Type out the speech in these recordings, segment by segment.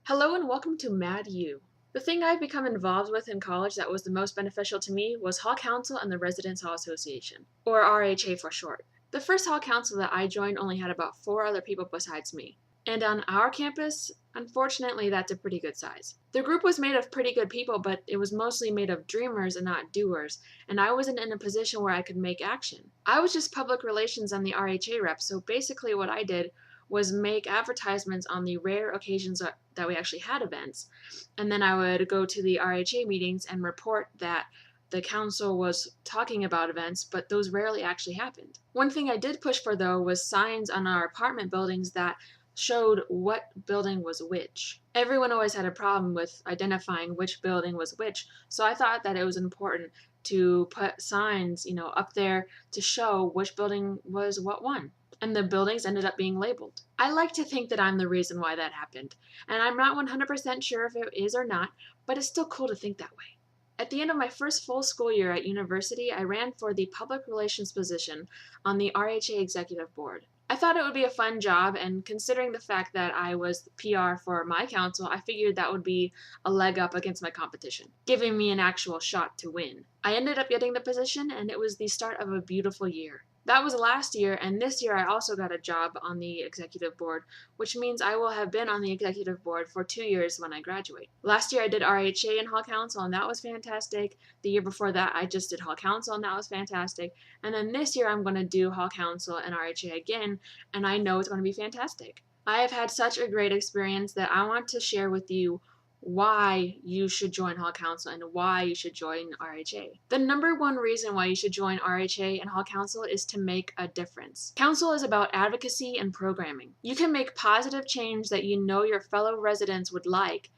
Hello and welcome to MADU. The thing I've become involved with in college that was the most beneficial to me was Hall Council and the Residence Hall Association, or RHA for short. The first Hall Council that I joined only had about 4 other people besides me. And on our campus, unfortunately, that's a pretty good size. The group was made of pretty good people, but it was mostly made of dreamers and not doers, and I wasn't in a position where I could make action. I was just public relations on the RHA rep, so basically what I did was make advertisements on the rare occasions that we actually had events, and then I would go to the RHA meetings and report that the council was talking about events, but those rarely actually happened. One thing I did push for, though, was signs on our apartment buildings that showed what building was which. Everyone always had a problem with identifying which building was which, so I thought that it was important to put signs, up there to show which building was what one. And the buildings ended up being labeled. I like to think that I'm the reason why that happened, and I'm not 100% sure if it is or not, but it's still cool to think that way. At the end of my first full school year at university, I ran for the public relations position on the RHA executive board. I thought it would be a fun job, and considering the fact that I was the PR for my council, I figured that would be a leg up against my competition, giving me an actual shot to win. I ended up getting the position, and it was the start of a beautiful year. That was last year, and this year I also got a job on the executive board, which means I will have been on the executive board for 2 years when I graduate. Last year I did RHA and Hall Council, and that was fantastic. The year before that I just did Hall Council, and that was fantastic. And then this year I'm going to do Hall Council and RHA again, and I know it's going to be fantastic. I have had such a great experience that I want to share with you why you should join Hall Council and why you should join RHA. The number one reason why you should join RHA and Hall Council is to make a difference. Council is about advocacy and programming. You can make positive change that you know your fellow residents would like,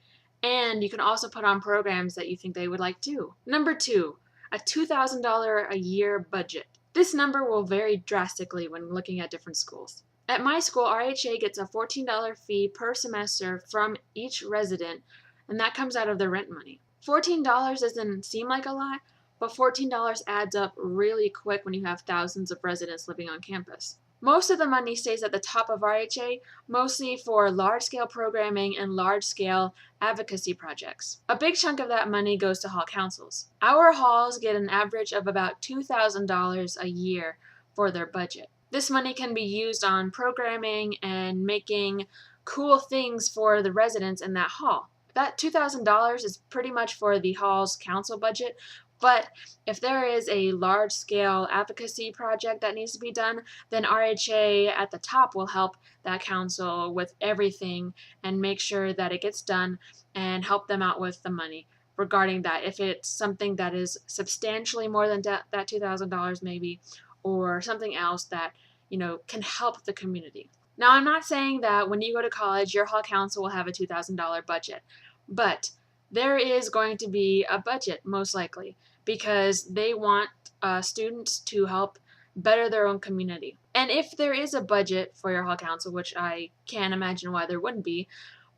and you can also put on programs that you think they would like too. Number 2, a $2,000 a year budget. This number will vary drastically when looking at different schools. At my school, RHA gets a $14 fee per semester from each resident, and that comes out of their rent money. $14 doesn't seem like a lot, but $14 adds up really quick when you have thousands of residents living on campus. Most of the money stays at the top of RHA, mostly for large-scale programming and large-scale advocacy projects. A big chunk of that money goes to hall councils. Our halls get an average of about $2,000 a year for their budget. This money can be used on programming and making cool things for the residents in that hall. That $2,000 is pretty much for the hall's council budget, but if there is a large-scale advocacy project that needs to be done, then RHA at the top will help that council with everything and make sure that it gets done and help them out with the money regarding that. If it's something that is substantially more than that $2,000 maybe, or something else that can help the community. Now, I'm not saying that when you go to college, your hall council will have a $2,000 budget, but there is going to be a budget, most likely, because they want students to help better their own community. And if there is a budget for your hall council, which I can't imagine why there wouldn't be,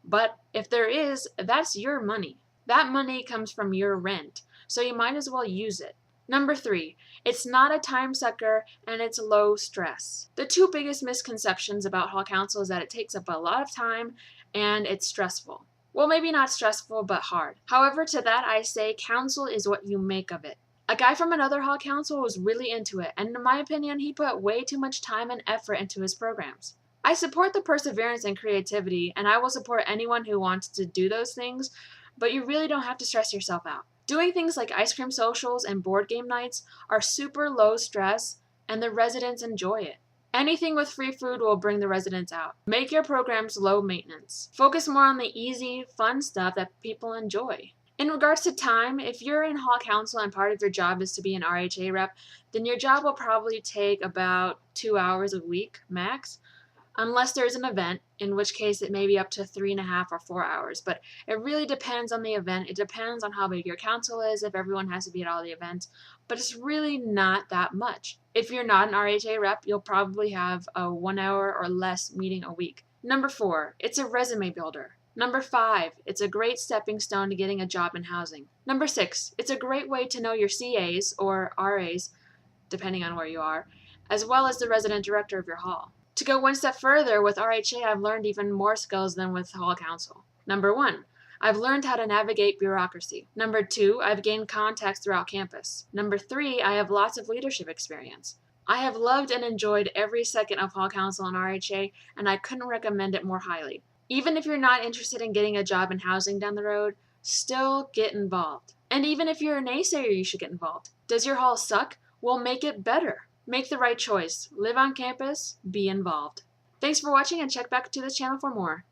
but if there is, that's your money. That money comes from your rent, so you might as well use it. Number 3, it's not a time sucker and it's low stress. The 2 biggest misconceptions about Hall Council is that it takes up a lot of time and it's stressful. Well, maybe not stressful, but hard. However, to that I say council is what you make of it. A guy from another Hall Council was really into it, and in my opinion, he put way too much time and effort into his programs. I support the perseverance and creativity, and I will support anyone who wants to do those things, but you really don't have to stress yourself out. Doing things like ice cream socials and board game nights are super low stress, and the residents enjoy it. Anything with free food will bring the residents out. Make your programs low maintenance. Focus more on the easy, fun stuff that people enjoy. In regards to time, if you're in Hall Council and part of your job is to be an RHA rep, then your job will probably take about 2 hours a week, max. Unless there's an event, in which case it may be up to 3.5 or 4 hours. But it really depends on the event. It depends on how big your council is, if everyone has to be at all the events. But it's really not that much. If you're not an RHA rep, you'll probably have a 1 hour or less meeting a week. Number 4, it's a resume builder. Number 5, it's a great stepping stone to getting a job in housing. Number 6, it's a great way to know your CAs or RAs, depending on where you are, as well as the resident director of your hall. To go one step further, with RHA, I've learned even more skills than with Hall Council. Number 1. I've learned how to navigate bureaucracy. Number 2. I've gained contacts throughout campus. Number 3. I have lots of leadership experience. I have loved and enjoyed every second of Hall Council and RHA, and I couldn't recommend it more highly. Even if you're not interested in getting a job in housing down the road, still get involved. And even if you're a naysayer, you should get involved. Does your hall suck? Well, make it better. Make the right choice. Live on campus. Be involved. Thanks for watching, and check back to this channel for more.